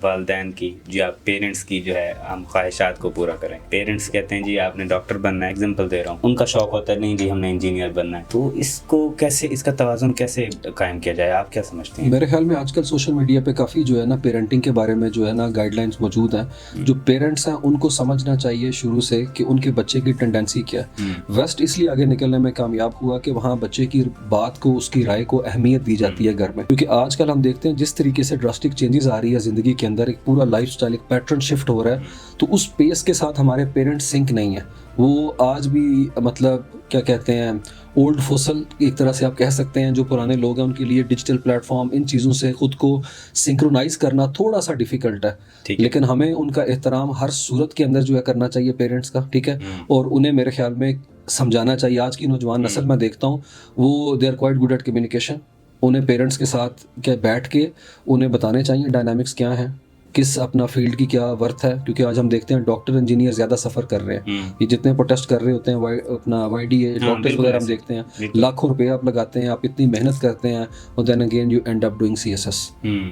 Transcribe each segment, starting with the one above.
والدین کی یا پیرنٹس کی جو ہے ہم خواہشات کو پورا کریں. پیرنٹس کہتے ہیں جی آپ نے ڈاکٹر بننا ہے, ایگزامپل دے رہا ہوں, ان کا شوق ہوتا ہے نہیں جی ہم نے انجینئر بننا ہے. تو اس کو کیسے, اس کا توازن کیسے قائم کیا جائے, آپ کیا سمجھتے ہیں؟ میرے خیال میں آج کل سوشل میڈیا پہ کافی جو ہے نا پیرنٹنگ کے بارے میں جو ہے نا گائیڈ لائنس موجود ہیں. جو پیرنٹس ہیں ان کو سمجھنا چاہیے شروع سے کہ ان کے بچے کی ٹینڈنسی کیا ہے. ویسٹ اس لیے آگے نکلنے میں کامیاب ہوا کہ وہاں بچے کی بات کو, اس کی رائے کو اہمیت دی جاتی ہے گھر میں, کیونکہ آج کل ہم دیکھتے ہیں جس طریقے سے ڈراسٹک چینجز آ رہی ہے زندگی کے اندر, ایک پورا لائف سٹائل, ایک پیٹرن شفٹ ہو رہا ہے, تو اس پیس کے ساتھ ہمارے پیرنٹس سنک نہیں ہیں. وہ آج بھی مطلب کیا کہتے ہیں اولڈ فوسل ایک طرح سے آپ کہہ سکتے ہیں, جو پرانے لوگ ہیں ان کے لیے ڈیجیٹل پلیٹ فارم, ان چیزوں سے خود کو سنکرونائز کرنا تھوڑا سا ڈیفیکلٹ ہے. لیکن ہمیں ان کا احترام ہر صورت کے اندر جو ہے کرنا چاہیے پیرنٹس کا, ٹھیک ہے, اور انہیں میرے خیال میں سمجھانا چاہیے. آج کی نوجوان نسل میں دیکھتا ہوں وہ they are quite good at communication. انہیں پیرنٹس کے ساتھ بیٹھ کے انہیں بتانے چاہیے ڈائنامکس کیا ہیں, کس اپنا فیلڈ کی کیا ورتھ ہے, کیونکہ آج ہم دیکھتے ہیں ڈاکٹر انجینئر زیادہ سفر کر رہے ہیں. یہ جتنے پروٹیسٹ کر رہے ہوتے ہیں اپنا وائی ڈی اے ڈاکٹرز وغیرہ ہم دیکھتے ہیں لاکھوں روپے آپ لگاتے ہیں, آپ اتنی محنت کرتے ہیں, اور then again you end up doing C S S.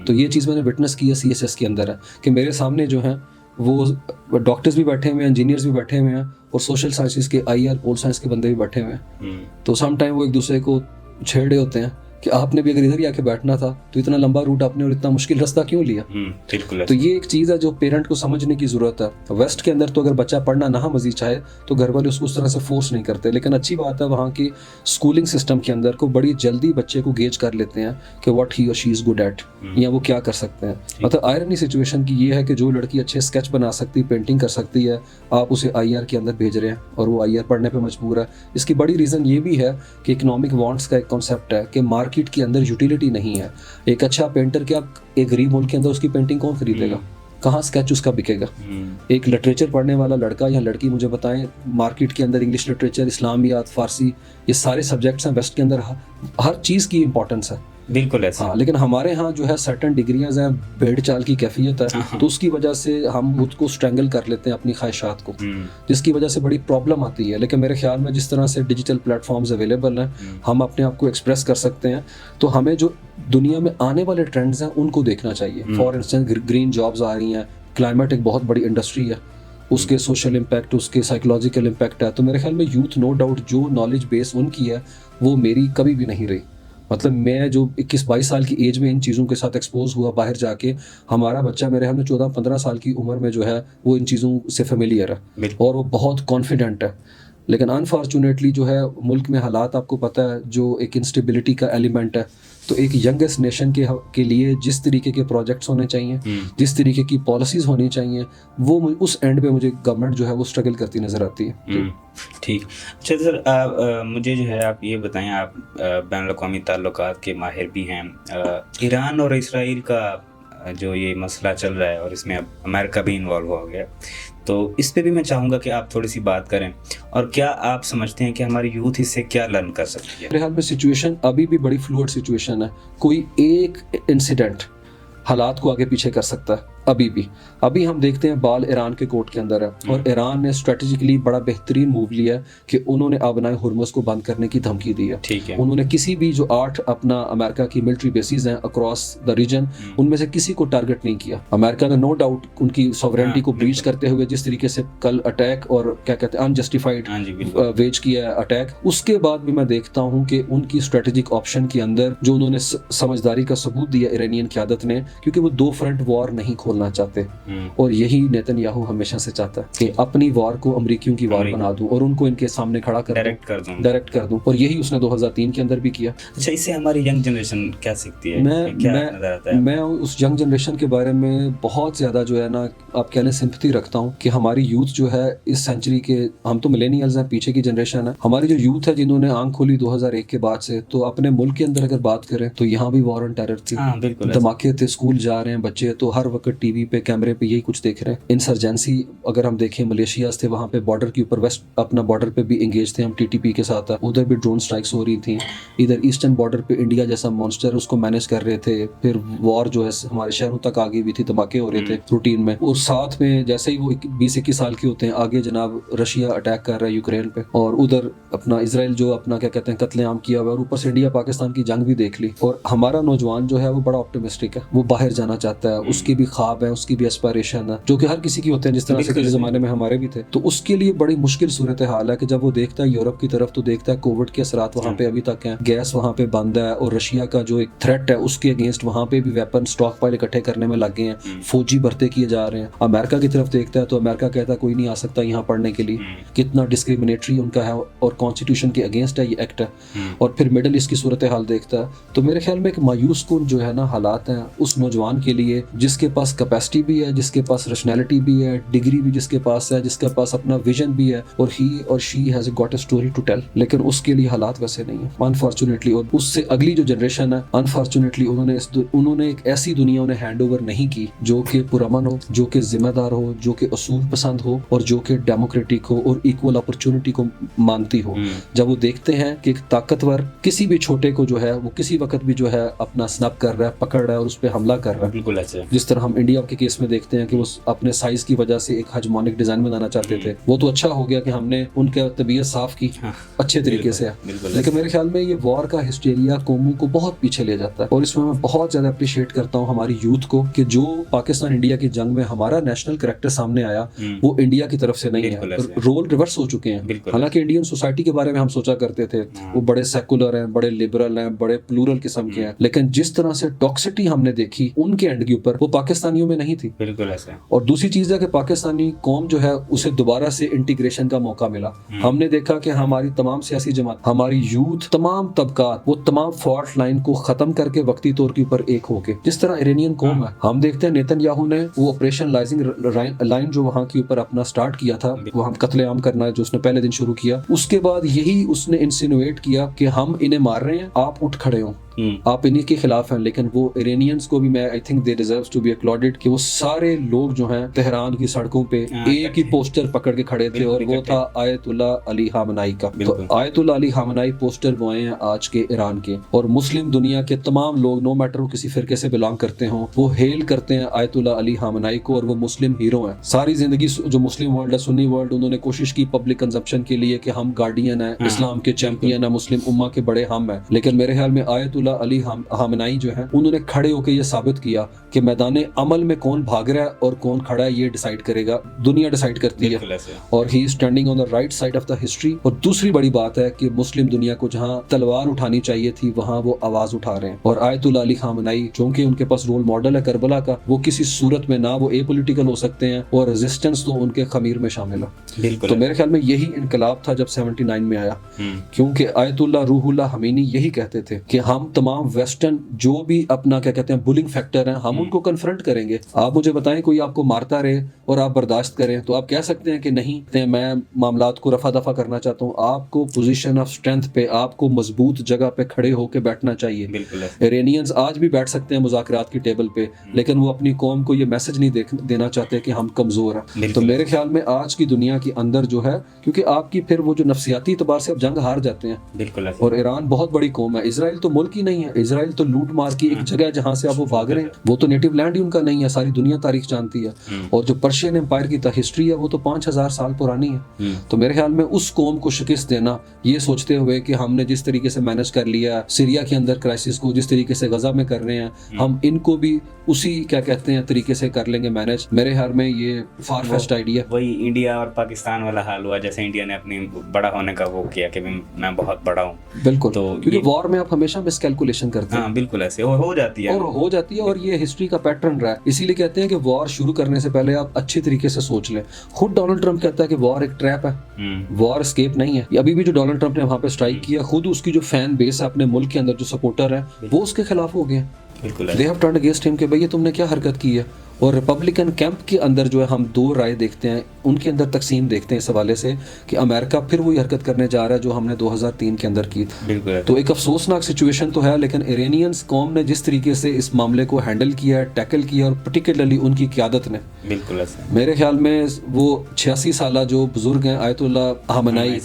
تو یہ چیز میں نے وٹنس کی ہے سی ایس ایس کے اندر ہے کہ میرے سامنے جو ہیں وہ ڈاکٹرز بھی بیٹھے ہوئے ہیں, انجینئرز بھی بیٹھے ہوئے ہیں, اور سوشل سائنسز کے آئی آر پول سائنس کے بندے بھی بیٹھے ہوئے ہیں. تو سم ٹائم وہ ایک دوسرے کو چھیڑے ہوتے ہیں کہ آپ نے بھی اگر ادھر ہی آ کے بیٹھنا تھا تو اتنا لمبا روٹ آپ نے اور اتنا مشکل رستہ کیوں لیا. تو یہ ایک چیز ہے جو پیرنٹ کو سمجھنے کی ضرورت ہے. ویسٹ کے اندر تو اگر بچہ پڑھنا نہ مزید چاہے تو گھر والے اس کو اس طرح سے فورس نہیں کرتے, لیکن اچھی بات ہے وہاں کی اسکولنگ سسٹم کے اندر کو بڑی جلدی بچے کو گیج کر لیتے ہیں کہ واٹ ہی اور شی از گڈ ایٹ, یا وہ کیا کر سکتے ہیں. مطلب آئرنی سچویشن کی یہ ہے کہ جو لڑکی اچھے اسکیچ بنا سکتی, پینٹنگ کر سکتی ہے, آپ اسے آئی آر کے اندر بھیج رہے ہیں اور وہ آئی آر پڑھنے پہ مجبور ہے. اس کی بڑی ریزن یہ بھی ہے کہ اکنامک وانٹس کا ایک کانسیپٹ ہے کہ مارکیٹ کے اندر یوٹیلیٹی نہیں ہے. ایک اچھا پینٹر کیا ایک غریب ملک کے اندر اس کی پینٹنگ کون خریدے گا, کہاں اسکیچ اس کا بکے گا. ایک لٹریچر پڑھنے والا لڑکا یا لڑکی مجھے بتائیں, مارکیٹ کے اندر انگلش لٹریچر, اسلامیات, فارسی, یہ سارے سبجیکٹس ہیں ویسٹ کے اندر, ہر چیز کی امپورٹنس ہے. بالکل ایسا. ہاں, لیکن ہمارے ہاں جو ہے سرٹن ڈگریاں ہیں, بھیڑ چال کی کیفیت ہے, تو اس کی وجہ سے ہم خود کو اسٹرینگل کر لیتے ہیں اپنی خواہشات کو, جس کی وجہ سے بڑی پرابلم آتی ہے. لیکن میرے خیال میں جس طرح سے ڈیجیٹل پلیٹ فارمز اویلیبل ہیں, ہم اپنے آپ کو ایکسپریس کر سکتے ہیں. تو ہمیں جو دنیا میں آنے والے ٹرینڈز ہیں ان کو دیکھنا چاہیے. فار انسٹنس گرین جابز آ رہی ہیں, کلائمیٹ ایک بہت بڑی انڈسٹری ہے, اس کے سوشل امپیکٹ, اس کے سائیکولوجیکل امپیکٹ ہے. تو میرے خیال میں یوتھ نو ڈاؤٹ جو نالج بیس ان کی ہے وہ میری کبھی بھی نہیں رہی. مطلب میں جو 21-22 سال کی ایج میں ان چیزوں کے ساتھ ایکسپوز ہوا باہر جا کے, ہمارا بچہ میرے خیال میں 14-15 سال کی عمر میں جو ہے وہ ان چیزوں سے فیملیئر ہے اور وہ بہت کانفیڈنٹ ہے. لیکن انفارچونیٹلی جو ہے ملک میں حالات آپ کو پتہ ہے, جو ایک انسٹیبلٹی کا ایلیمنٹ ہے. تو ایک ینگسٹ نیشن کے لیے جس طریقے کے پروجیکٹس ہونے چاہیے, جس طریقے کی پالیسیز ہونی چاہیے, وہ اس اینڈ پہ مجھے گورنمنٹ جو ہے وہ اسٹرگل کرتی نظر آتی ہے. ٹھیک. اچھا سر, مجھے جو ہے آپ یہ بتائیں, آپ بین الاقوامی تعلقات کے ماہر بھی ہیں. ایران اور اسرائیل کا جو یہ مسئلہ چل رہا ہے اور اس میں اب امریکہ بھی انوالو ہو گیا, تو اس پہ بھی میں چاہوں گا کہ آپ تھوڑی سی بات کریں. اور کیا آپ سمجھتے ہیں کہ ہماری یوتھ اس سے کیا لرن کر سکتی ہے؟ میرے خیال میں سچویشن ابھی بھی بڑی فلوئڈ سچویشن ہے. کوئی ایک انسیڈنٹ حالات کو آگے پیچھے کر سکتا ہے. ابھی ہم دیکھتے ہیں بال ایران کے کورٹ کے اندر ہے, اور ایران نے اسٹریٹجکلی بڑا بہترین موو لیا ہے کہ انہوں نے آبنائے ہرمز کو بند کرنے کی دھمکی دی ہے. انہوں نے کسی بھی جو 8 اپنا امریکہ کی ملٹری بیسز ہیں اکراس دا ریجن, ان میں سے کسی کو ٹارگٹ نہیں کیا. امریکہ نے نو ڈاؤٹ ان کی سوورینٹی کو بریچ کرتے ہوئے جس طریقے سے کل اٹیک اور کیا کہتے ہیں انجسٹیفائڈ ویج کیا ہے اٹیک, اس کے بعد بھی میں دیکھتا ہوں کہ ان کی اسٹریٹجک آپشن کے اندر جو انہوں نے سمجھداری کا ثبوت دیا ایرانین قیادت نے, کیونکہ وہ 2 فرنٹ وار نہیں کھولنا چاہتے, اور یہی نیتن یاہو ہمیشہ سے چاہتا ہے کہ اپنی وار کو امریکیوں کی وار بنا دوں اور ان کو ان کے سامنے کھڑا ڈائریکٹ کر دوں, اور یہی اس نے 2003 کے اندر بھی کیا. اچھا, اس سے ہماری ینگ جنریشن کیا سیکھتی ہے؟ میں اس ینگ جنریشن کے بارے میں بہت زیادہ جو ہے نا آپ کہہ لیں سمپتھی رکھتا ہوں کہ ہماری یوتھ جو ہے اس سینچری کے, ہم تو ملینیلز ہیں, پیچھے کی جنریشن ہے. ہماری جو یوتھ ہے جنہوں نے آنکھ کھولی 2001 کے بعد سے, تو اپنے ملک کے اندر اگر بات کریں تو یہاں بھی وار آن ٹیرر تھی, دھماکے تھے, اسکول جا رہے ہیں بچے تو ہر وقت ٹی وی پہ کیمرے پہ یہی کچھ دیکھ رہے ہیں. انسرجنسی اگر ہم دیکھیں ملیشیاز تھے وہاں پہ بارڈر کے اوپر, ویسٹ اپنا بارڈر پہ بھی انگیج تھے ہم ٹی ٹی پی کے ساتھ, ادھر بھی ڈرون سٹرائکس ہو رہی تھیں. ادھر ایسٹرن بارڈر پہ انڈیا جیسا مانسٹر اس کو مینیج کر رہے تھے. پھر وار جو ہے ہمارے شہروں تک آگے بھی تھی, دھماکے ہو رہے تھے روٹین میں. اور ساتھ میں جیسے ہی وہ 20-21 سال کے ہوتے ہیں آگے جناب رشیا اٹیک کر رہا ہے یوکرین پہ, اور ادھر اپنا اسرائیل جو اپنا کیا کہتے ہیں قتل عام کیا ہوا ہے, اور اوپر سے انڈیا پاکستان کی جنگ بھی دیکھ لی. اور ہمارا نوجوان جو ہے وہ بڑا آپٹیمسٹک ہے, وہ باہر جانا چاہتا ہے, اس کی بھی خواب ہے, اس کی بھی اسپائریشن ہے, جو کہ ہر کسی کی ہوتے ہیں جس طرح سے پچھلے زمانے میں ہمارے بھی تھے. تو اس کے لیے بڑی مشکل صورتحال ہے کہ جب وہ دیکھتا ہے یورپ کی طرف تو دیکھتا ہے کووڈ کے اثرات وہاں پہ ابھی تک ہیں, گیس وہاں پہ بند ہے, اور رشیا کا جو ایک تھریٹ ہے اس کے اگینسٹ وہاں پہ بھی ویپن سٹاک پائل اکٹھے کرنے میں لگے ہیں, فوجی بھرتے کیے جا رہے ہیں. امریکہ کی طرف دیکھتا ہے تو امریکہ کہتا ہے کوئی نہیں آ سکتا یہاں پڑھنے کے لیے, کتنا ڈسکریمنیٹری ان کا ہے اور کانسٹیٹیوشن کے اگینسٹ ہے یہ ایکٹ ہے. اور پھر مڈل ایسٹ کی صورتحال دیکھتا ہے. تو میرے خیال میں ایک مایوس کن جو ہے نا حالات ہیں اس نوجوان کے لیے, جس کے پاس کیپیسٹی بھی ہے, جس کے پاس ریشنالٹی بھی ہے, ڈگری بھی جس کے پاس ہے, جس کے پاس اپنا ویژن بھی ہے, اور ہی اور she has got a story to tell, لیکن اس کے لیے حالات ویسے نہیں ہیں انفارچونیٹلی. اور اس سے اگلی جو جنریشن ہے انفارچونیٹلی انہوں نے ایک ایسی دنیا انہیں ہینڈ اوور نہیں کی جو کہ پرامن ہو, جو کہ ذمہ دار ہو, جو کہ اصول پسند ہو, اور جو کہ ڈیموکریٹک ہو اور ایکول اپرچونٹی کو مانتی ہو. جب وہ دیکھتے ہیں کہ ایک طاقتور کسی بھی چھوٹے کو جو ہے وہ کسی وقت بھی جو ہے اپنا سنپ کر رہا ہے, پکڑ رہا ہے اور اس پہ حملہ کر رہا ہے, بالکل ایسے جس طرح ہم انڈیا کے کیس میں دیکھتے ہیں کہ وہ اپنے سائز کی وجہ سے ایک ہجمونک ڈیزائن بنانا چاہتے تھے. وہ تو اچھا ہو گیا کہ ہم نے ان کے طبیعت صاف کی اچھے طریقے سے, لیکن میرے خیال میں یہ وار کا ہسٹیریا قوموں کو بہت پیچھے لے جاتا ہے. اور اس میں میں بہت زیادہ اپریشیٹ کرتا ہوں ہماری یوتھ کو کہ جو پاکستان انڈیا کی جنگ میں ہمارا نیشنل کریکٹر سامنے آیا وہ انڈیا کی طرف سے نہیں ہے, رول ریورس ہو چکے ہیں. حالانکہ انڈین سوسائٹی کے بارے میں ہم سوچا کرتے تھے وہ بڑے سیکولر ہیں, بڑے لبرل ہیں, بڑے پلورل قسم کے ہیں, لیکن جس طرح سے ٹاکسٹی ہم نے دیکھی ان کے اینڈ کے اوپر وہ پاکستانیوں میں نہیں تھی. بالکل ایسے. اور دوسری چیز ہے کہ پاکستانی قوم جو ہے اسے دوبارہ سے انٹیگریشن کا موقع ملا. ہم نے دیکھا کہ ہماری تمام سیاسی جماعت, ہماری یوتھ, تمام طبقات, وہ تمام فالٹ لائن کو ختم کر کے وقتی طور کے اوپر ایک ہو کے, جس طرح ایرانین قوم ہے. ہم دیکھتے ہیں نیتن یاہو نے وہ آپریشن لائزنگ لائن جو وہاں کے اوپر اپنا سٹارٹ کیا تھا, وہ ہم قتل عام کرنا ہے جو اس نے پہلے دن شروع کیا, اس کے بعد یہی اس نے انسینویٹ کیا کہ ہم انہیں مار رہے ہیں, آپ اٹھ کھڑے ہوں, آپ انہی کے خلاف ہیں. لیکن وہ ایرانیئنس کو بھی میں I think they deserves to be applauded کہ وہ سارے لوگ جو ہیں تہران کی سڑکوں پہ ایک ہی پوسٹر پکڑ کے کھڑے تھے, اور وہ تھا آیت اللہ علی خامنائی کا. تو آیت اللہ علی خامنائی پوسٹر وہ ہیں آج کے ایران کے, اور مسلم دنیا کے تمام لوگ نو میٹر وہ کسی فرقے سے بلانگ کرتے ہوں وہ ہیل کرتے ہیں آیت اللہ علی خامنائی کو, اور وہ مسلم ہیرو ہیں. ساری زندگی جو مسلم ورلڈ ہے, سنی ورلڈ, انہوں نے کوشش کی پبلک کنزمپشن کے لیے کہ ہم گارڈین ہیں, اسلام کے چیمپئن ہیں, مسلم امہ کے بڑے ہم ہیں. لیکن میرے خیال میں آیت اللہ علی خامنائی جو ہے انہوں نے کھڑے ہو کے یہ ثابت کیا کہ میدان عمل میں کون بھاگ رہا ہے اور کون کھڑا ہے یہ ڈیسائیڈ کرے گا, دنیا ڈیسائیڈ کرتی ہے, اور he standing on the right side of the history. اور دوسری بڑی بات ہے کہ مسلم دنیا کو جہاں تلوار اٹھانی چاہیے تھی وہاں وہ آواز اٹھا رہے ہیں. اور آیت اللہ علی خامنائی چونکہ ان کے پاس رول ماڈل ہے کربلا کا, وہ کسی صورت میں نہ وہ اے پولیٹیکل ہو سکتے ہیں, اور ریزسٹنس تو ان کے خمیر میں شامل ہے. تو میرے خیال میں یہی انقلاب تھا جب 79 میں آیا, کیونکہ آیت اللہ روح اللہ خمینی یہی کہتے تھے کہ ہم تمام ویسٹرن جو بھی اپنا کیا کہتے ہیں بلنگ فیکٹر ہیں ہم ان کو کنفرنٹ کریں گے. آپ مجھے بتائیں کوئی آپ کو مارتا رہے اور آپ برداشت کریں تو آپ کہہ سکتے ہیں کہ نہیں میں معاملات کو رفع دفع کرنا چاہتا ہوں. آپ کو پوزیشن آف اسٹرینتھ پہ, آپ کو مضبوط جگہ پہ کھڑے ہو کے بیٹھنا چاہیے. ایرانیئنز آج بھی بیٹھ سکتے ہیں مذاکرات کی ٹیبل پہ, لیکن وہ اپنی قوم کو یہ میسج نہیں دینا چاہتے کہ ہم کمزور ہیں. تو میرے خیال میں آج کی دنیا کے اندر جو ہے, کیونکہ آپ کی پھر وہ جو نفسیاتی اعتبار سے اب جنگ ہار جاتے ہیں, بالکل, اور ایران بہت بڑی قوم ہے. اسرائیل تو ملک ہی نہیں ہے, اسرائیل تو لوٹ مار کی ایک جگہ ہے جہاں سے آپ وہ بھاگ رہے ہیں, وہ تو نیٹو لینڈ ہی ان کا نہیں ہے, ساری دنیا تاریخ جانتی ہے. اور جو پرشین امپائر کی ہسٹری ہے وہ تو 5000 سال پرانی ہے. تو میرے خیال میں اس قوم کو شکست دینا یہ سوچتے ہوئے کہ ہم نے جس طریقے سے مینج کر لیا سیریا کے اندر کرائسس کو, جس طریقے سے غزہ میں کر رہے ہیں, ہم ان کو بھی اسی کیا کہتے ہیں طریقے سے کر لیں گے مینج. میرے خیال میں یہ فار فیسٹ آئیڈیا. وہی انڈیا اور پاکستان والا حال ہوا, جیسے انڈیا نے اپنی بڑا ہونے کا وہ کیا کہ میں بہت بڑا ہوں. بالکل, کیونکہ وار میں آپ ہمیشہ مس کیلکولیشن کرتے ہیں. بالکل ایسے ہو جاتی ہے, اور یہ ہسٹری کا پیٹرن رہا ہے. اسی لیے کہتے ہیں کہ وار شروع کرنے سے پہلے آپ اچھے طریقے سے سوچ لیں. خود ڈونلڈ ٹرمپ کہتا ہے کہ وار ایک ٹریپ ہے, وار اسکیپ نہیں ہے. ابھی بھی جو ڈونلڈ ٹرمپ نے وہاں پہ اسٹرائک کیا, خود اس کی جو فین بیس ہے اپنے ملک کے اندر جو سپورٹر ہے وہ اس کے خلاف ہو گئے. بالکل, دے ہیو ٹرنڈ اگینسٹ ہم کہ بھئی یہ تم نے کیا حرکت کی ہے. اور ریپبلکن کیمپ کے اندر جو ہے ہم دو رائے دیکھتے ہیں, ان کے اندر تقسیم دیکھتے ہیں اس حوالے سے کہ امریکہ پھر وہی حرکت کرنے جا رہا ہے جو ہم نے 2003 کے اندر کی تھی. بالکل. تو ایک افسوسناک سچویشن تو ہے, لیکن ایرانینز قوم نے جس طریقے سے اس معاملے کو ہینڈل کیا ہے, ٹیکل کیا, اور پرٹیکولرلی ان کی قیادت نے, بالکل ایسا. میرے خیال میں وہ 86 سالہ جو بزرگ ہیں آیت اللہ خامنائی,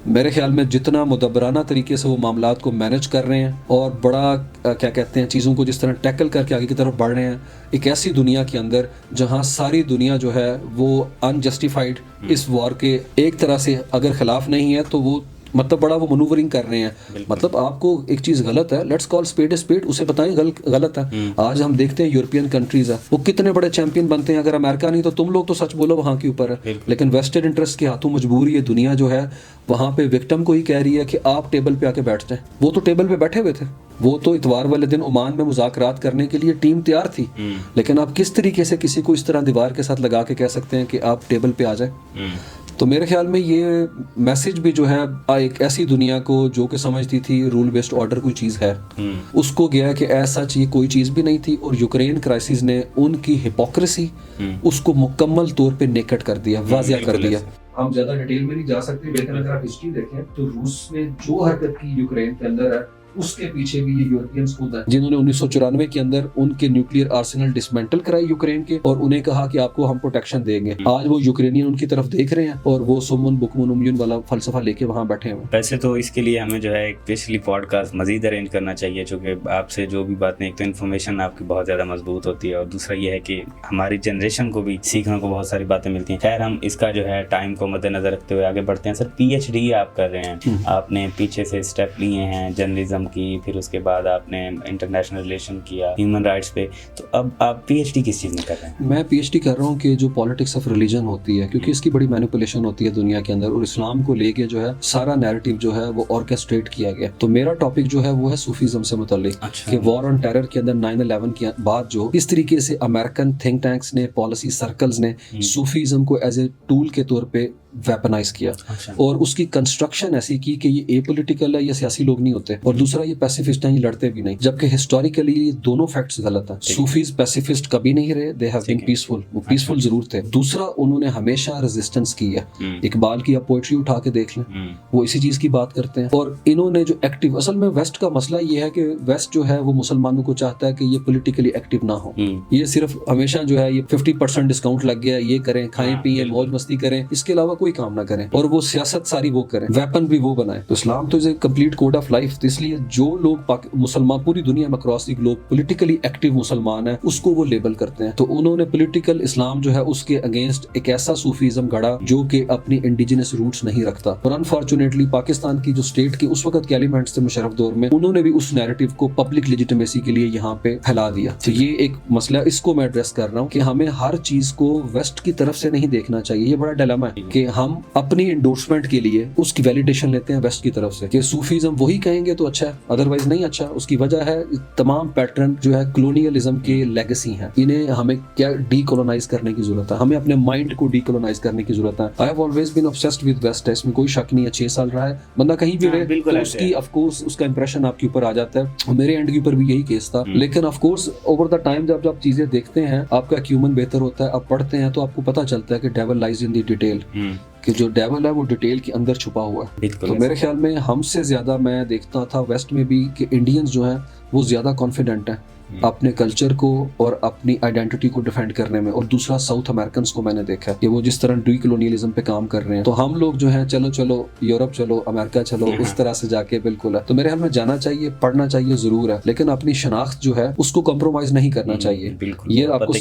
میرے خیال میں جتنا مدبرانہ طریقے سے وہ معاملات کو مینج کر رہے ہیں اور بڑا کیا کہتے ہیں چیزوں کو جس طرح ٹیکل کر کے آگے کی طرف بڑھ رہے ہیں, ایک ایسی دنیا کے اندر جہاں ساری دنیا جو ہے وہ انجسٹیفائڈ اس وار کے ایک طرح سے اگر خلاف نہیں ہے تو وہ مطلب بڑا وہ منورنگ کر رہے ہیں. مطلب آپ کو ایک چیز غلط ہے, let's call speed a speed, اسے بتائیں غلط ہے. آج ہم دیکھتے ہیں یورپین کنٹریز ہیں وہ کتنے بڑے چیمپئن بنتے ہیں, اگر امریکہ نہیں تو تم لوگ تو سچ بولو وہاں کے اوپر ہے, لیکن ویسٹڈ انٹرسٹ کے ہاتھوں مجبوری ہے دنیا جو ہے وہاں پہ وکٹم کو ہی کہہ رہی ہے کہ آپ ٹیبل پہ آ کے بیٹھ جائیں. وہ تو ٹیبل پہ بیٹھے ہوئے تھے, وہ تو اتوار والے دن عمان میں مذاکرات کرنے کے لیے ٹیم تیار تھی, لیکن آپ کس طریقے سے کسی کو اس طرح دیوار کے ساتھ لگا کے کہہ سکتے ہیں کہ آپ ٹیبل پہ آ جائیں. تو میرے خیال میں یہ میسج بھی جو ہے ایک ایسی دنیا کو جو کہ سمجھتی تھی رول بیسڈ آرڈر کوئی چیز ہے, اس کو گیا کہ ایسا سچ یہ کوئی چیز بھی نہیں تھی, اور یوکرین کرائسس نے ان کی ہپوکریسی اس کو مکمل طور پہ نیکٹ کر دیا, واضح کر دیا. ہم زیادہ ڈیٹیل میں نہیں جا سکتے, لیکن اگر آپ ہسٹری دیکھیں تو روس نے جو حرکت کی یوکرین کے اندر ہے اس کے پیچھے بھی یہ یورپینز خود ہیں جنہوں نے 1994 کے اندر ان کے نیوکلیئر آرسنل ڈسمینٹل کرائی یوکرین کے, اور انہیں کہا کہ آپ کو ہم پروٹیکشن دیں گے. آج وہ یوکرینین ان کی طرف دیکھ رہے ہیں اور وہ سمن بکمن امیون والا فلسفہ لے کے وہاں بیٹھے ہیں. ویسے تو اس کے لیے ہمیں جو ہے ایک پچھلی پوڈ کاسٹ مزید ارینج کرنا چاہیے, چونکہ آپ سے جو بھی باتیں, ایک تو انفارمیشن آپ کی بہت زیادہ مضبوط ہوتی ہے, اور دوسرا یہ ہے کہ ہماری جنریشن کو بھی سیکھنے کو بہت ساری باتیں ملتی ہیں. خیر ہم اس کا جو ہے ٹائم کو مد نظر رکھتے ہوئے آگے بڑھتے ہیں. سر پی ایچ ڈی آپ کر رہے ہیں, آپ نے پیچھے سے اسٹیپ لیے ہیں جرنلزم کی, پھر اس کے بعد آپ نے انٹرنیشنل ریلیشن کیا, ہیومن رائٹس پہ, تو اب آپ پی ایچ ڈی کس چیز میں کر رہے ہیں؟ میں پی ایچ ڈی کر رہا ہوں کہ جو پالیٹکس آف ریلیجن ہوتی ہے, کیونکہ اس کی بڑی مینیپولیشن ہوتی ہے دنیا کے اندر, اور اسلام کو لے کے جو ہے سارا نیریٹو جو ہے وہ آرکیسٹریٹ کیا گیا. تو میرا ٹاپک جو ہے وہ ہے صوفیزم سے متعلق, کہ وار آن ٹیرر کے اندر 9/11 کے بعد جو اس طریقے سے امریکن تھنک ٹینکس نے, پالیسی سرکلز نے صوفیزم کو ایز اے ٹول کے طور پہ ویپنائز کیا, اور اس کی کنسٹرکشن ایسی کی کہ یہ اے پولیٹیکل ہے, یہ سیاسی لوگ نہیں ہوتے, اور دوسرا یہ پیسیفسٹ ہیں, یہ لڑتے بھی نہیں, جبکہ ہسٹوریکلی یہ دونوں فیکٹس غلط ہیں. صوفیز پیسیفسٹ کبھی نہیں رہے, دے ہیو بین پیسفل, وہ پیسفل ضرور تھے. دوسرا انہوں نے ہمیشہ ریزسٹنس کی ہے. اقبال کی آپ پوئٹری اٹھا کے دیکھ لیں, وہ اسی چیز کی بات کرتے ہیں. اور انہوں نے جو ایکٹیو, اصل میں ویسٹ کا مسئلہ یہ ہے کہ ویسٹ جو ہے وہ مسلمانوں کو چاہتا ہے کہ یہ پولیٹیکلی ایکٹیو نہ ہو, یہ صرف ہمیشہ جو ہے یہ 50% ڈسکاؤنٹ لگ گیا, یہ کریں, کھائیں پیئیں, موج مستی کریں, اس کے علاوہ کوئی کام نہ کریں, اور وہ سیاست ساری وہ کریں, ویپن بھی وہ بنائیں. تو اسلام تو is a complete code of life, تو اس لیے جو لوگ مسلمان پوری دنیا میں across the globe politically active مسلمان ہیں اس کو وہ لیبل کرتے ہیں. تو انہوں نے پولیٹیکل اسلام جو ہے اس کے اگینسٹ ایک ایسا صوفیزم گڑا جو کہ اپنی انڈیجنس روٹس نہیں رکھتا, اور انفارچونیٹلی پاکستان کی جو اسٹیٹ کے اس وقت کے ایلیمنٹس تھے مشرف دور میں, انہوں نے بھی اس نیریٹو کو پبلک لیجیٹمیسی کے لیے یہاں پہ پھیلا دیا. تو یہ ایک مسئلہ, اس کو میں ایڈریس کر رہا ہوں کہ ہمیں ہر چیز کو ویسٹ کی طرف سے نہیں دیکھنا چاہیے. یہ بڑا ڈیلیما ہے کہ ہم اپنی انڈورسمنٹ کے لیے اس کی ویلیڈیشن لیتے ہیں ویسٹ کی طرف سے کہ صوفیزم وہی کہیں گے تو اچھا ہے, ادروائز نہیں اچھا. اس کی وجہ ہے تمام پیٹرن جو ہے کلونیلزم کے لیگیسی ہیں, انہیں ہمیں کیا ڈی کولونائز کرنے کی ضرورت ہے, ہمیں اپنے مائنڈ کو ڈی کولونائز کرنے کی ضرورت ہے. I have always been obsessed with west, اس میں کوئی شک نہیں ہے. 6 سال رہا ہے بندہ کہیں بھی رہے تو اس کی آف کورس اس کا امپریشن آپ کے اوپر آ جاتا ہے. میرے اینڈ کے اوپر بھی یہی کیس تھا, لیکن of course over the time جب آپ چیزیں دیکھتے ہیں آپ کا ایک ہیومن بہتر ہوتا ہے, آپ پڑھتے ہیں تو آپ کو پتہ چلتا ہے کہ ڈیول لائز ان دی ڈیٹیل, کہ جو ڈیول ہے وہ ڈیٹیل کے اندر چھپا ہوا ہے. تو میرے خیال میں ہم سے زیادہ میں دیکھتا تھا ویسٹ میں بھی کہ انڈینز جو ہیں وہ زیادہ کانفیڈنٹ ہیں اپنے کلچر کو اور اپنی آئیڈینٹی کو ڈیفینڈ کرنے میں, اور دوسرا ساؤتھ امریکنس کو میں نے دیکھا کہ وہ جس طرح ڈی کلونیلزم پہ کام کر رہے ہیں. تو ہم لوگ جو ہیں چلو یورپ چلو, امریکہ چلو, اس طرح سے جا کے بالکل ہے. تو میرے خیال میں جانا چاہیے, پڑھنا چاہیے ضرور ہے, لیکن اپنی شناخت جو ہے اس کو کمپرومائز نہیں کرنا چاہیے. یہ آپ کو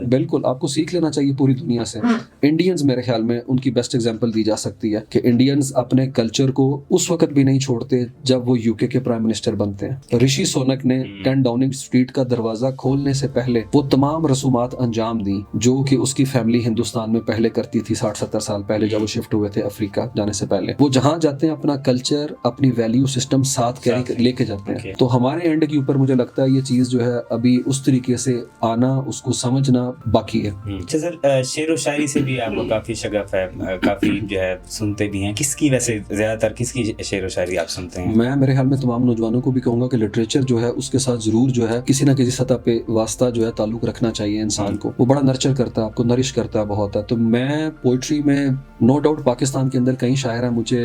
بالکل آپ کو سیکھ لینا چاہیے پوری دنیا سے. انڈینز میرے خیال میں ان کی بیسٹ ایگزامپل دی جا سکتی ہے کہ انڈینز اپنے کلچر کو اس وقت بھی نہیں چھوڑتے جب وہ یو کے پرائم منسٹر بنتے ہیں. رشی سونک نے 10 ڈاؤننگ اسٹریٹ کا دروازہ کھولنے سے پہلے وہ تمام رسومات انجام دی جو کہ اس کی فیملی ہندوستان میں پہلے کرتی تھی 60-70 سال پہلے جب وہ شفٹ ہوئے تھے افریقہ جانے سے پہلے. وہ جہاں جاتے ہیں اپنا کلچر, اپنی ویلیو سسٹم ساتھ لے کے جاتے ہیں. تو ہمارے اینڈ کے اوپر مجھے لگتا ہے یہ چیز جو ہے ابھی اس طریقے سے آنا, اس کو سمجھنا باقی ہے. اچھا سر, شعر و شاعری سے بھی آپ کو کافی شغف ہے, کافی جو ہے سنتے بھی ہیں, کس کی ویسے زیادہ تر کس کی شعر و شاعری آپ سنتے ہیں؟ میں میرے خیال میں تمام نوجوانوں کو بھی کہوں گا کہ لٹریچر جو ہے اس کے ساتھ ضرور جو ہے کسی نہ کسی سطح پہ واسطہ جو ہے تعلق رکھنا چاہیے انسان کو. وہ بڑا نرچر کرتا ہے آپ کو, نرش کرتا ہے بہت ہے. تو میں پوئٹری میں نو ڈاؤٹ پاکستان کے اندر کئی شاعر ہیں, مجھے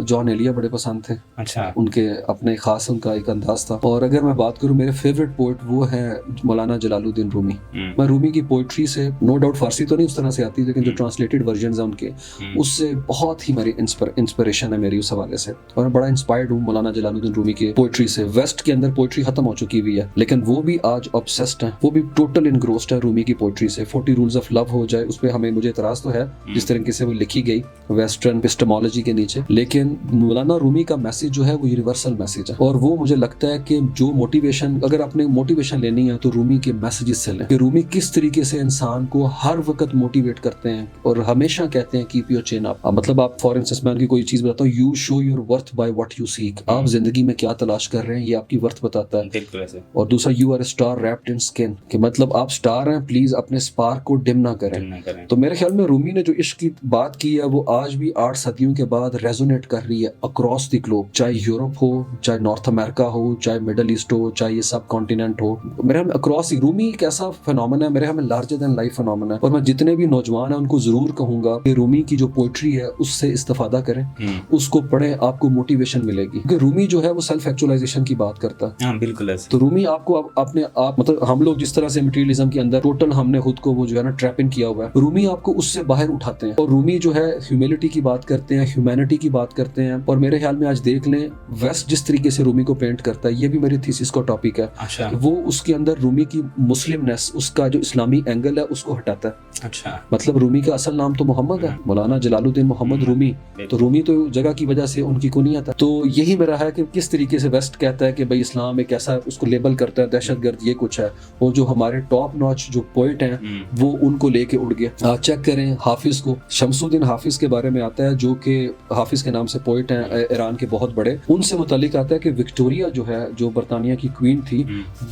جان ایلیا بڑے پسند تھے. اچھا. ان کے اپنے خاص ان کا ایک انداز تھا. اور اگر میں بات کروں میرے فیوریٹ پوئٹ وہ ہے مولانا جلال الدین رومی. میں رومی کی پوئٹری سے نو ڈاؤٹ فارسی تو نہیں اس طرح سے آتی, لیکن جو ٹرانسلیٹڈ ورژنز ہیں ان کے, اس سے بہت ہی میری انسپریشن ہے میری اس حوالے سے. اور میں بڑا انسپائرڈ ہوں مولانا جلال الدین رومی کے پوئٹری سے. ویسٹ کے اندر پوئٹری ختم ہو چکی ہوئی ہے, لیکن وہ بھی آج obsessed ہیں, وہ بھی ٹوٹل انگروسڈ ہے رومی کی پوئٹری سے. 40 رولز آف لو ہو جائے, اس پہ ہمیں مجھے اعتراض تو ہے جس طریقے سے وہ لکھی گئی ویسٹرن ایپسٹمولوجی کے نیچے, لیکن مولانا رومی کا میسج جو ہے وہ یونیورسل میسج ہے. اور وہ مجھے لگتا ہے کہ جو موٹیویشن, اگر آپ نے موٹیویشن لینی ہے تو رومی کے میسیجز سے لیں, کہ رومی کس طریقے سے انسان کو ہر وقت موٹیویٹ کرتے ہیں اور ہمیشہ کہتے ہیں کیپ یور چین اپ. مطلب آپ فار انسٹنس میں کی کوئی چیز بتاتا ہوں, you show your worth by what you seek. آپ زندگی میں کیا تلاش کر رہے ہیں یہ آپ کی ورتھ بتاتا ہے. بالکل ایسے. اور دوسرا you are a star wrapped in skin, کہ مطلب آپ اسٹار ہیں, پلیز اپنے اسپارک کو ڈم نہ کریں. تو میرے خیال میں رومی نے جو عشق کی بات کی ہے وہ آج بھی 8 صدیوں کے بعد ریزونیٹ کر رہی ہے اکراس دی گلوب, چاہے یورپ ہو, چاہے نارتھ امریکہ ہو, چاہے مڈل ایسٹ ہو, چاہے یہ سب کانٹیننٹ ہو. میرے خیال میں اکراس رومی ایک ایسا فینومین ہے, میرے خیال میں لارجر دین لائف فینومین ہے. اور میں جتنے بھی نوجوان ہیں ان کو ضرور کہوں گا کہ رومی کی جو پوئٹری ہے اس سے استفادہ کریں, اس کو پڑھیں, آپ کو موٹیویشن ملے گی. کیونکہ رومی جو ہے وہ سیلف ایکچولائزیشن کی بات کرتا ہے. ہاں بالکل ایسے. تو رومی آپ کو اپنے آپ, مطلب ہم لوگ جس طرح سے مٹیریلزم کے اندر ٹوٹل ہم نے خود کو وہ جو ہے نا ٹریپ ان کیا ہوا ہے, رومی آپ کو اس سے باہر اٹھاتے ہیں. اور رومی جو ہے ہیومینٹی کی بات کرتے ہیں, ہیومینٹی کی بات کرتے ہیں. اور میرے خیال میں آج دیکھ لیں ویسٹ جس طریقے سے رومی کو پینٹ کرتا ہے, یہ بھی میری تھیسس کا ٹاپک ہے. اچھا. وہ اس کے اندر رومی کی مسلمنس, اس کا جو اسلامی اینگل ہے اس کو ہٹاتا ہے. اچھا. مطلب رومی کا اصل نام تو محمد ہے, مولانا جلال الدین محمد رومی. تو رومی تو جگہ کی وجہ سے ان کی کنیت ہے. تو یہی میرا ہے کہ کس طریقے سے ویسٹ کہتا ہے کہ بھائی اسلام ایک ایسا, اس کو لیبل کرتا ہے دہشت گرد, یہ کچھ ہے. اور جو ہمارے ٹاپ ناچ جو پوئٹ ہیں وہ ان کو لے کے اڑ گیا. آپ چیک کریں حافظ کو, شمس الدین حافظ کے بارے میں آتا ہے, جو کہ حافظ کے نام سے پوئٹ ہیں ایران کے بہت بڑے. ان سے متعلق آتا ہے کہ وکٹوریا جو ہے, جو برطانیہ کی کوئین تھی,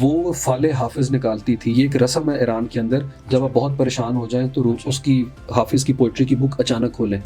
وہ فال حافظ نکالتی تھی. یہ ایک رسم ہے ایران کے اندر, جب آپ بہت پریشان ہو جائیں تو اس کی حافظ کی پوئٹری کی بک اچانک کھولیں,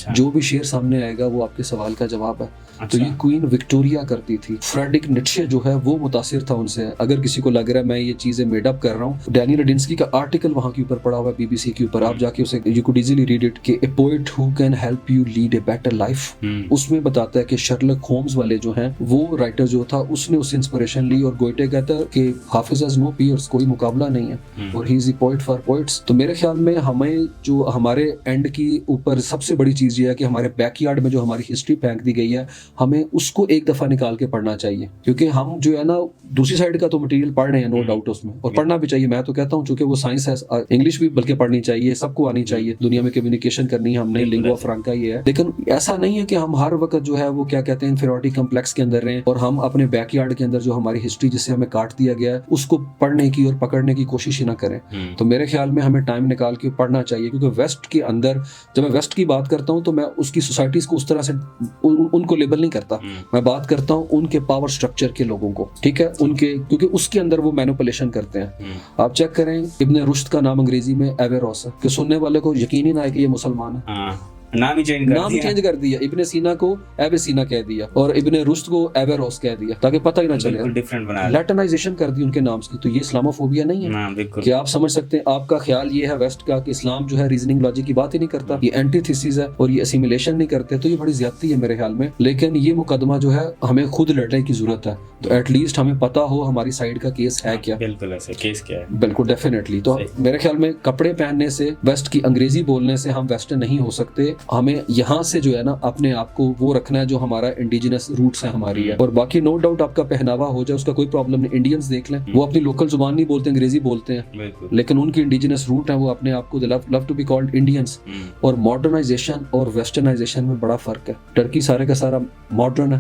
جو بھی شعر سامنے آئے گا وہ آپ کے سوال کا جواب ہے. تو یہ کوئین وکٹوریا کرتی تھی. فریڈرک نیٹشے جو ہے وہ متاثر تھا ان سے. اگر کسی کو لگ رہا ہے میں یہ چیزیں میڈ اپ کر رہا ہوں, ڈینی رڈنسکی کا آرٹیکل وہاں کے اوپر پڑا ہوا ہے BBC کے اوپر, آپ جا کے اسے you could easily read it, کہ a poet who can help you lead a better life. اس میں بتاتا ہے کہ شرلک ہومز والے جو ہیں, وہ رائٹر جو تھا اس نے اس سے انسپریشن لی, اور گوئٹے کہتا ہے کہ حافظ ہیز نو پیئرس, کوئی مقابلہ نہیں ہے, اور ہی از اے پوئٹ فار پوئٹس. تو میرے خیال میں ہمیں جو ہمارے اینڈ کی اوپر سب سے بڑی چیز یہ ہے کہ ہمارے بیک یارڈ میں جو ہماری ہسٹری پھینک دی گئی ہے, ہمیں اس کو ایک دفعہ نکال کے پڑھنا چاہیے. کیونکہ ہم جو ہے نا دوسری سائڈ کا تو مٹیریل پڑھ رہے ہیں, نو ڈاؤٹ اس میں, اور پڑھنا بھی چاہیے. میں تو کہتا ہوں چونکہ وہ سائنس ہے, انگلش بھی بلکہ پڑھنی چاہیے, سب کو آنی چاہیے. دنیا میں کمیونیکیشن کرنی ہے ہم نے, لنگوا فرانکا یہ ہے. لیکن ایسا نہیں ہے کہ ہم ہر وقت جو ہے وہ کیا کہتے ہیں انفیریورٹی کمپلیکس کے اندر رہیں, اور ہم اپنے بیک یارڈ کے اندر جو ہماری ہسٹری جس سے ہمیں کاٹ دیا گیا ہے اس کو پڑھنے کی اور پکڑنے کی کوشش ہی نہ کریں. تو میرے خیال میں ہمیں ٹائم نکال کے پڑھنا چاہیے. کیونکہ ویسٹ کے اندر جب میں ویسٹ کی بات کرتا ہوں تو میں اس کی سوسائٹیز کو اس طرح سے ان کو لیبل نہیں کرتا, میں بات کرتا ہوں ان کے پاور سٹرکچر کے لوگوں کو, ٹھیک ہے, ان کے, کیونکہ اس کے اندر وہ مینوپولیشن کرتے ہیں. آپ چیک کریں ابن رشد کا نام انگریزی میں ایویروس ہے, کہ سننے والے کو یقین ہی نہ آئے کہ یہ مسلمان ہے. نام ہی چینج کر دیا. ابن سینا کو ایویسینا کہہ دیا, اور ابن رشد کو ایویروس کہہ دیا, تاکہ پتہ ہی نہ چلے. ڈفرنٹ بنا لیٹنائزیشن کر دی ان کے نام کی. تو یہ اسلاموفوبیا نہیں ہے کہ آپ سمجھ سکتے ہیں. آپ کا خیال یہ ہے ویسٹ کا کہ اسلام جو ہے ریزننگ لاجک کی بات ہی نہیں کرتا, یہ اینٹی تھیسز ہے اور یہ اسیمیلیشن نہیں کرتے. تو یہ بڑی زیادتی ہے میرے خیال میں. لیکن یہ مقدمہ جو ہے ہمیں خود لڑنے کی ضرورت ہے. تو ایٹ لیسٹ ہمیں پتا ہو ہماری سائڈ کا کیس ہے کیا. بالکل ایسے کیس کیا ہے. بالکل ڈیفینیٹلی. تو میرے خیال میں کپڑے پہننے سے, ویسٹ کی انگریزی بولنے سے ہم ویسٹرن نہیں ہو سکتے. ہمیں یہاں سے جو ہے نا اپنے آپ کو وہ رکھنا ہے جو ہمارا انڈیجنس روٹس ہے ہماری ہے. اور باقی نو ڈاؤٹ آپ کا پہناوا ہو جائے اس کا کوئی پرابلم نہیں. انڈینز دیکھ لیں, وہ اپنی لوکل زبان نہیں بولتے, انگریزی بولتے ہیں, لیکن ان کی انڈیجنس روٹ ہے, وہ اپنے آپ کو love to be called Indians. اور ماڈرنائزیشن اور ویسٹرنائزیشن میں بڑا فرق ہے. ٹرکی سارے کا سارا ماڈرن ہے,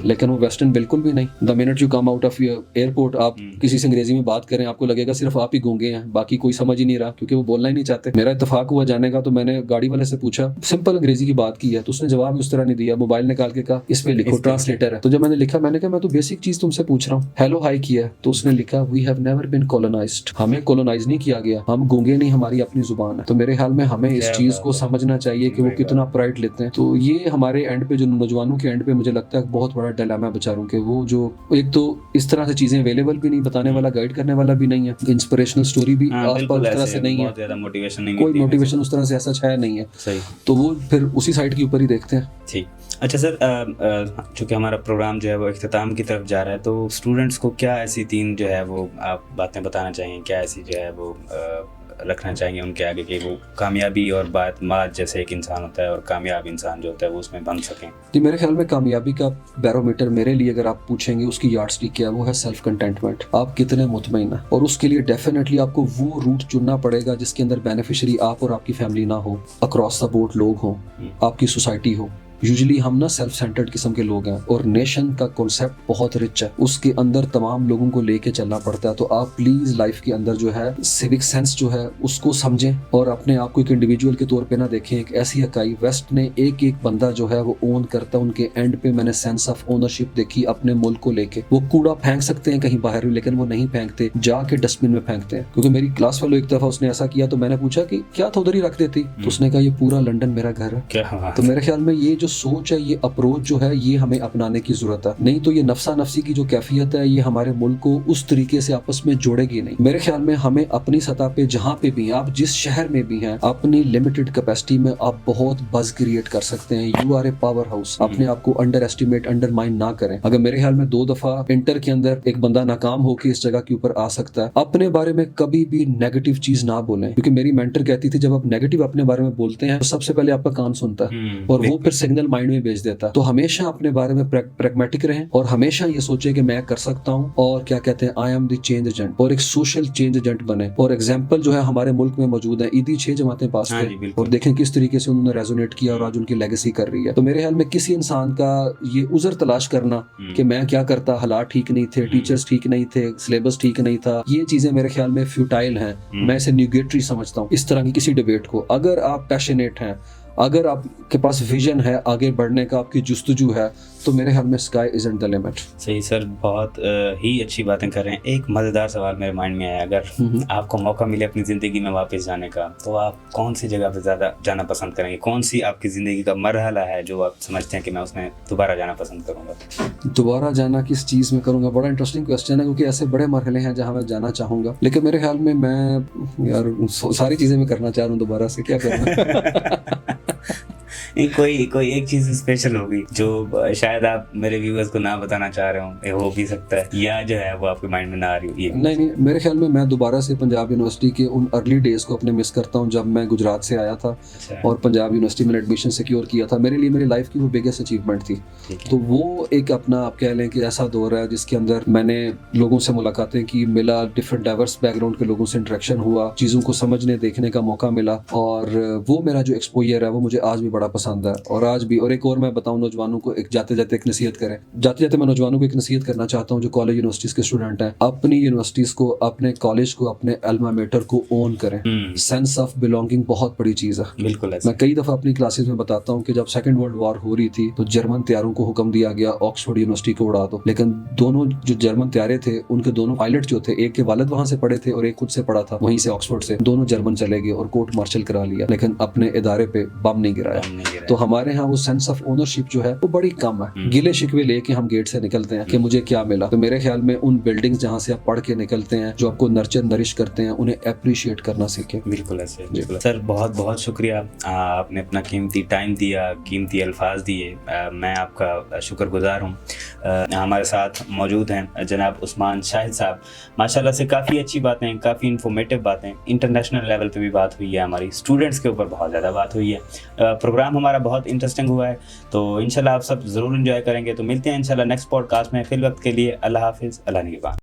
لیکن وہ ویسٹرن بالکل بھی نہیں. The minute you come out of airport, آپ کسی سے انگریزی میں بات کریں آپ کو لگے گا صرف آپ ہی گونگے ہیں, باقی کوئی سمجھ ہی نہیں رہا, کیونکہ وہ بولنا ہی نہیں چاہتے. میرا اتفاق ہوا جانے کا, تو میں نے گاڑی والے سے پوچھا, سمپل انگریزی کی بات کی ہے, تو اس نے جواب اس طرح نہیں دیا. موبائل نکال کے کہا اس پہ لکھو, ٹرانسلیٹر ہے. تو جب میں نے لکھا, میں نے کہا میں تو بیسک چیز تم سے پوچھ رہا ہوں, ہیلو ہائی کیا ہے. تو اس نے لکھا وی ہیو نیور بین کولونائزڈ, ہمیں کولونائز نہیں کیا گیا, ہم گونگے نہیں, ہماری اپنی زبان ہے. تو میرے خیال میں ہمیں اس چیز کو سمجھنا چاہیے کہ وہ کتنا پرائڈ لیتے ہیں. تو یہ ہمارے اینڈ پہ, جو نوجوانوں کے اینڈ پہ مجھے لگتا ہے بہت بڑا ڈیلاما ہے بیچاروں کے. وہ جو ایک تو اس طرح سے چیزیں اویلیبل بھی نہیں, بتانے والا گائیڈ کرنے والا بھی نہیں ہے, انسپریشنل اسٹوری بھی آس پاس اس طرح سے نہیں ہے, بہت زیادہ موٹیویشن نہیں, کوئی موٹیویشن اس طرح سے ایسا ہے نہیں ہے. صحیح. تو وہ پھر اسی سائٹ کے اوپر ہی دیکھتے ہیں. ٹھیک. اچھا سر, چونکہ ہمارا پروگرام جو ہے وہ اختتام کی طرف جا رہا ہے, تو اسٹوڈنٹس کو کیا ایسی 3 جو ہے وہ آپ باتیں بتانا چاہیں, کیا ایسی جو ہے وہ رکھنا چاہیں گے ان کے آگے کہ وہ کامیابی اور بات جیسے ایک انسان ہوتا ہے اور کامیاب انسان جو ہوتا ہے وہ اس میں بن سکیں؟ جی میرے خیال میں کامیابی کا بیرومیٹر میرے لیے اگر آپ پوچھیں گے اس کی یارڈ اسٹک کیا ہے, وہ ہے سیلف کنٹینٹمنٹ. آپ کتنے مطمئن ہیں, اور اس کے لیے ڈیفینیٹلی آپ کو وہ روٹ چننا پڑے گا جس کے اندر بینیفیشری آپ اور آپ کی فیملی نہ ہو, اکراس دا بورڈ لوگ ہوں, آپ کی سوسائٹی ہو. یوزلی ہم نا سیلف سینٹرڈ قسم کے لوگ ہیں, اور نیشن کا کنسیپٹ بہت رچ ہے, اس کے اندر تمام لوگوں کو لے کے چلنا پڑتا ہے. تو آپ پلیز لائف کے اندر جو ہے سیوک سینس جو ہے اس کو سمجھیں, اور اپنے آپ کو ایک انڈیویجول کے طور پہ نہ دیکھیں. ایک ایسی اکائی ویسٹ نے ایک بندہ جو ہے وہ اون کرتا ہے, ان کے اینڈ پہ میں نے سینس آف اونرشپ دیکھی اپنے ملک کو لے کے. وہ کوڑا پھینک سکتے ہیں کہیں باہر, لیکن وہ نہیں پھینکتے, جا کے ڈسٹ بن میں پھینکتے ہیں. کیونکہ میری کلاس فیلو ایک دفعہ اس نے ایسا کیا, تو میں نے پوچھا کہ کیا تو ادھر ہی رکھ دیتی, تو اس نے کہا یہ پورا لنڈن میرا گھر ہے. تو میرے خیال میں یہ جو سوچ ہے, یہ اپروچ جو ہے, یہ ہمیں اپنانے کی ضرورت ہے. نہیں تو یہ نفسا نفسی کی جو کیفیت ہے, یہ ہمارے ملک کو اس طریقے سے آپس میں جوڑے گی نہیں. میرے خیال میں ہمیں اپنی سطح پہ جہاں پہ بھی آپ جس شہر میں بھی ہیں, اپنی لمیٹڈ کیپیسٹی میں آپ بہت بز کریٹ کر سکتے ہیں. You are a powerhouse. اپنے آپ کو انڈر ایسٹیمیٹ انڈر مائنڈ نہ کریں. اگر میرے خیال میں 2 دفعہ انٹر کے اندر ایک بندہ ناکام ہو کے اس جگہ کے اوپر آ سکتا ہے. اپنے بارے میں کبھی بھی نیگیٹو چیز نہ بولیں, کیونکہ میری مینٹر کہتی تھی جب آپ نیگیٹو اپنے بارے میں بولتے ہیں تو سب سے پہلے آپ کا کان سنتا ہے, اور وہ پھر سگنل مائنڈ میں بھیج دیتا ہے. تو ہمیشہ اپنے بارے میں پریگمیٹک رہیں, اور ہمیشہ یہ سوچیں کہ میں کر سکتا ہوں, اور کیا کہتے ہیں I am the change agent, اور ایک سوشل چینج ایجنٹ بنے. اور ایگزامپل جو ہے ہمارے ملک میں موجود ہے, عیدی 6 جماعتیں پاس تھے, اور دیکھیں کس طریقے سے انہوں نے ریزونیٹ کیا, اور آج ان کی لیگیسی کر رہی ہے. تو میرے خیال میں کسی انسان کا یہ عذر تلاش کرنا کہ میں کیا کرتا, حالات ٹھیک نہیں تھے, ٹیچرز ٹھیک نہیں تھے, سلیبس ٹھیک نہیں تھا, یہ چیزیں میرے خیال میں فیوٹائل ہیں. میں اسے نیگیٹری سمجھتا ہوں اس طرح کی کسی ڈیبیٹ کو. اگر آپ پیشنیٹ ہیں, اگر آپ کے پاس ویژن ہے آگے بڑھنے کا, آپ کی جستجو ہے, تو میرے خیال میں اسکائی ازنٹ دی لمٹ. صحیح سر, بہت ہی اچھی باتیں کر رہے ہیں. ایک مزیدار سوال میرے مائنڈ میں آیا, اگر آپ کو موقع ملے اپنی زندگی میں واپس جانے کا, تو آپ کون سی جگہ پہ زیادہ جانا پسند کریں گے؟ کون سی آپ کی زندگی کا مرحلہ ہے جو آپ سمجھتے ہیں کہ میں اس میں دوبارہ جانا پسند کروں گا؟ دوبارہ جانا کس چیز میں کروں گا, بڑا انٹرسٹنگ کویسچن ہے, کیونکہ ایسے بڑے مرحلے ہیں جہاں میں جانا چاہوں گا. لیکن میرے خیال میں یار ساری چیزیں میں کرنا چاہ رہا ہوں دوبارہ سے, کیا کروں. کوئی ایک چیز اسپیشل ہوگی جو شاید آپ میرے ویورز کو نہ بتانا چاہ رہے ہوں, یہ ہو بھی سکتا ہے, یا جو ہے وہ آپ کے مائنڈ میں نہ آ رہی ہو؟ نہیں, میرے خیال میں دوبارہ سے پنجاب یونیورسٹی کے ان ارلی ڈیز کو اپنے مس کرتا ہوں, جب میں گجرات سے آیا تھا اور پنجاب یونیورسٹی میں ایڈمیشن سیکیور کیا تھا. میرے لیے میری لائف کی وہ بگیسٹ اچیومنٹ تھی. تو وہ ایک اپنا آپ کہہ لیں کہ ایسا دور ہے جس کے اندر میں نے لوگوں سے ملاقاتیں کی, ملا, ڈفرینٹ ڈائیورس بیک گراؤنڈ کے لوگوں سے انٹریکشن ہوا, چیزوں کو سمجھنے دیکھنے کا موقع ملا, اور وہ میرا جو ایکسپوجر ہے وہ مجھے آج بھی بڑا پسند ہے. اور آج بھی, اور ایک اور میں بتاؤں نوجوانوں کو, ایک جاتے جاتے ایک نصیحت کریں, جاتے میں نوجوانوں کو ایک نصیحت کرنا چاہتا ہوں جو کالج یونیورسٹیز کے اسٹوڈنٹ ہیں, اپنی یونیورسٹیز کو, اپنے کالج کو, اپنے الما میٹر کو اون کریں. سینس آف بلانگنگ بہت بڑی چیز ہے. بالکل. میں کئی دفعہ اپنی کلاسز میں بتاتا ہوں کہ جب سیکنڈ ورلڈ وار ہو رہی تھی تو جرمن طیاروں کو حکم دیا گیا آکسفورڈ یونیورسٹی کو اڑا دو, لیکن دونوں جو جرمن طیارے تھے ان کے دونوں پائلٹ جو تھے, ایک کے والد وہاں سے پڑھے تھے اور ایک خود سے پڑھا تھا وہیں سے آکسفورڈ سے, دونوں جرمن چلے گئے اور کورٹ مارشل کرا لیا, لیکن اپنے ادارے پہ بم نہیں گرایا. تو ہمارے ہاں وہ سینس آف اونرشپ جو ہے وہ بڑی کم ہے. گلے شکوے لے کے ہم گیٹ سے نکلتے ہیں کہ مجھے کیا ملا. تو میرے خیال میں ان بلڈنگز جہاں سے آپ پڑھ کے نکلتے ہیں, جو آپ کو نرچر نرش کرتے ہیں, انہیں اپریشیٹ کرنا سیکھیں. بالکل ایسے. سر بہت بہت شکریہ, آپ نے اپنا قیمتی ٹائم دیا, قیمتی الفاظ دیے, میں آپ کا شکر گزار ہوں. ہمارے ساتھ موجود ہیں جناب عثمان شاہد صاحب. ماشاءاللہ سے کافی اچھی باتیں, کافی انفارمیٹیو باتیں, انٹرنیشنل لیول پہ بھی بات ہوئی ہے, ہماری اسٹوڈنٹس کے اوپر بہت زیادہ بات ہوئی ہے. پروگرام ہمارا بہت انٹرسٹنگ ہوا ہے, تو انشاءاللہ آپ سب ضرور انجوائے کریں گے. تو ملتے ہیں انشاءاللہ نیکسٹ پوڈ کاسٹ میں. فی الوقت کے لیے اللہ حافظ, اللہ نگہبان.